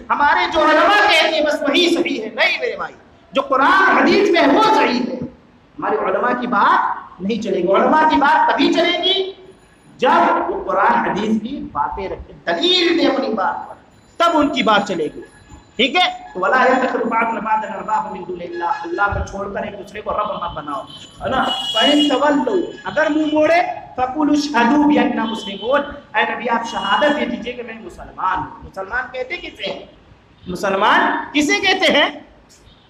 ہمارے جو علماء کہتے ہیں بس وہی صحیح ہے. نہیں میرے بھائی، جو قرآن حدیث میں ہے وہ صحیح ہے. ہمارے علماء کی بات نہیں چلے گی. علماء کی بات تبھی چلے گی جب وہ قرآن حدیث کی باتیں رکھے، دلیل دے اپنی بات پر، تب ان کی بات چلے گی. ٹھیک ہے؟ تو ولا يتخذ بعضنا بعضا اربابا من دون اللہ، اللہ کو چھوڑ کر ایک دوسرے کو رب مت بناؤ، ہے نا. فإن تولوا، اگر منہ موڑے، فقولوا اشهدوا بأننا مسلمون، اے نبی آپ شہادت دے دیجیے کہ میں مسلمان ہوں. مسلمان کہتے کسے ہیں؟ مسلمان کسے کہتے ہیں؟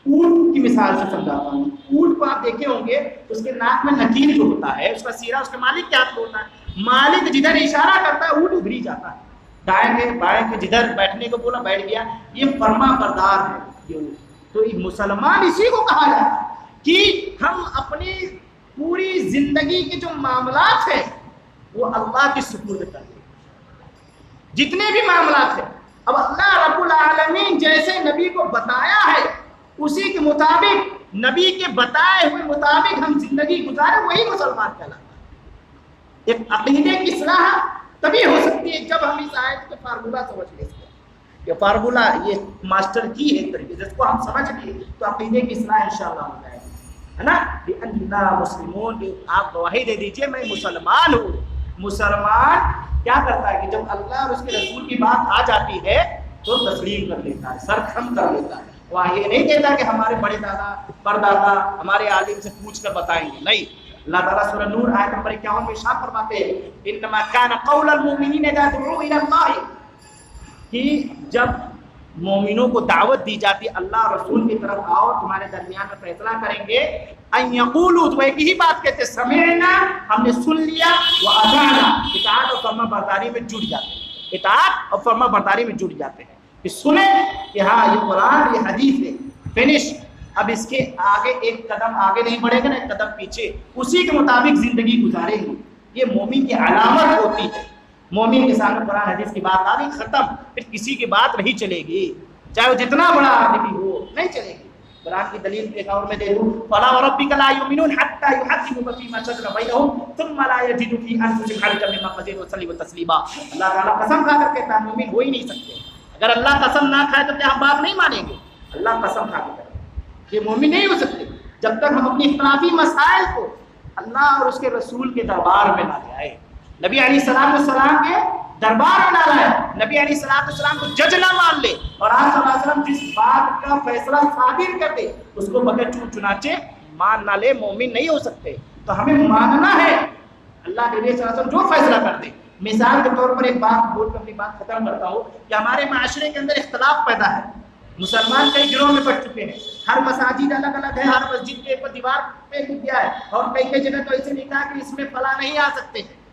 اونٹ کی مثال سے سمجھاتا ہوں. اونٹ کو آپ دیکھے ہوں گے، اس کے ناک میں نکیر جو ہوتا ہے، اس کا سیرا اس کے مالک کے ہاتھ میں ہوتا ہے. مالک جدھر اشارہ کرتا ہے اونٹ ادھر ہی جاتا ہے. دائیں کے بائیں کے جدھر بیٹھنے کو بولا بیٹھ گیا. یہ فرما بردار ہے یہ اونٹ. تو مسلمان اسی کو کہا جاتا ہے کہ ہم اپنی پوری زندگی کے جو معاملات ہیں وہ اللہ کی سپرد کر دیں. جتنے بھی معاملات ہیں اب اللہ رب العالمین جیسے نبی کو بتایا ہے اسی کے مطابق، نبی کے بتائے ہوئے مطابق ہم زندگی گزارے، وہی مسلمان کہلاتا ہے. ایک عقیدے کی اصلاح تبھی ہو سکتی ہے جب ہم اس آیت کے فارمولہ سمجھ لیں. یہ فارمولہ، یہ ماسٹر کی ہے ایک طریقے سے، اس کو ہم سمجھ لیے تو عقیدے کی اصلاح انشاءاللہ ہو جائے گی، ہے نا. بِأَنَّا مُسْلِمُونَ، آپ گواہی دے دیجئے میں مسلمان ہوں. مسلمان کیا کرتا ہے کہ جب اللہ اور اس کے رسول کی بات آ جاتی ہے تو تسلیم کر لیتا ہے، سر خم کر لیتا ہے. وہاں یہ نہیں کہتا کہ ہمارے بڑے دادا پردادا ہمارے عالم سے پوچھ کر بتائیں گے. نہیں، اللہ تعالیٰ سورہ نور آیت نمبر 51 میں ارشاد فرماتے ہیں انما کان قول المؤمنین اذا دعوا الی اللہ، کہ جب مومنوں کو دعوت دی جاتی اللہ رسول کی طرف، آؤ تمہارے درمیان میں فیصلہ کریں گے، ان یقولوا، تو ایک ہی بات کہتے سمعنا، ہم نے سن لیا، واطعنا، اطاعت اور فرما برداری میں جڑ جاتے ہیں. اطاعت اور فرما برداری میں جڑ جاتے ہیں کہ سنیں کہ ہاں یہ قرآن یہ حدیث ہے، فنش. اب اس کے آگے ایک قدم آگے نہیں بڑھے گا نا، ایک قدم پیچھے، اسی کے مطابق زندگی گزاریں گے. یہ مومن کی علامت ہوتی ہے. مومن کے سامنے قرآن حدیث کی بات آ گئی، ختم، پھر کسی کی بات نہیں چلے گی، چاہے وہ جتنا بڑا آدمی ہو، نہیں چلے گی. قرآن کی دلیل ایک اور میں دے دوں، فَلَا وَرَبِّكَ لَا يُؤْمِنُونَ حَتَّى يُحَكِّمُوكَ فِيمَا شَجَرَ بَيْنَهُمْ ثُمَّ لَا يَجِدُوا فِي أَنفُسِهِمْ حَرَجًا مِّمَّا قَضَيْتَ وَيُسَلِّمُوا تَسْلِيمًا. اللہ تعالیٰ قسم کھا کر کہتا ہے مومن ہو ہی نہیں سکتے. اگر اللہ قسم نہ کھائے تو کیا ہم بات نہیں مانیں گے؟ اللہ قسم کھا کے کہ مومن نہیں ہو سکتے جب تک ہم اپنی اختلافی مسائل کو اللہ اور اس کے رسول کے دربار میں نہ لے آئے. نبی علیہ السلام کے دربار میں نہ لائے، نبی علیہ السلام کو جج نہ مان لے، اور آپ صلی اللہ علیہ وسلم جس بات کا فیصلہ صادر کر دے اس کو بغیر چنانچہ مان نہ لے، مومن نہیں ہو سکتے. تو ہمیں ماننا ہے اللہ کے نبی صلی اللہ علیہ وسلم جو فیصلہ کر دے. مثال کے طور پر ایک بات بول کر اپنی بات ختم کرتا ہوں کہ ہمارے معاشرے کے اندر اختلاف پیدا ہے. مسلمان کئی گروہ میں بٹ چکے ہیں، ہر مساجد الگ الگ ہے، ہر مسجد کے اوپر دیوار پہ لکھ دیا ہے، اور کئی کئی جگہ تو ایسے لکھا ہے کہ اس میں فلاں نہیں آ سکتے ہیں.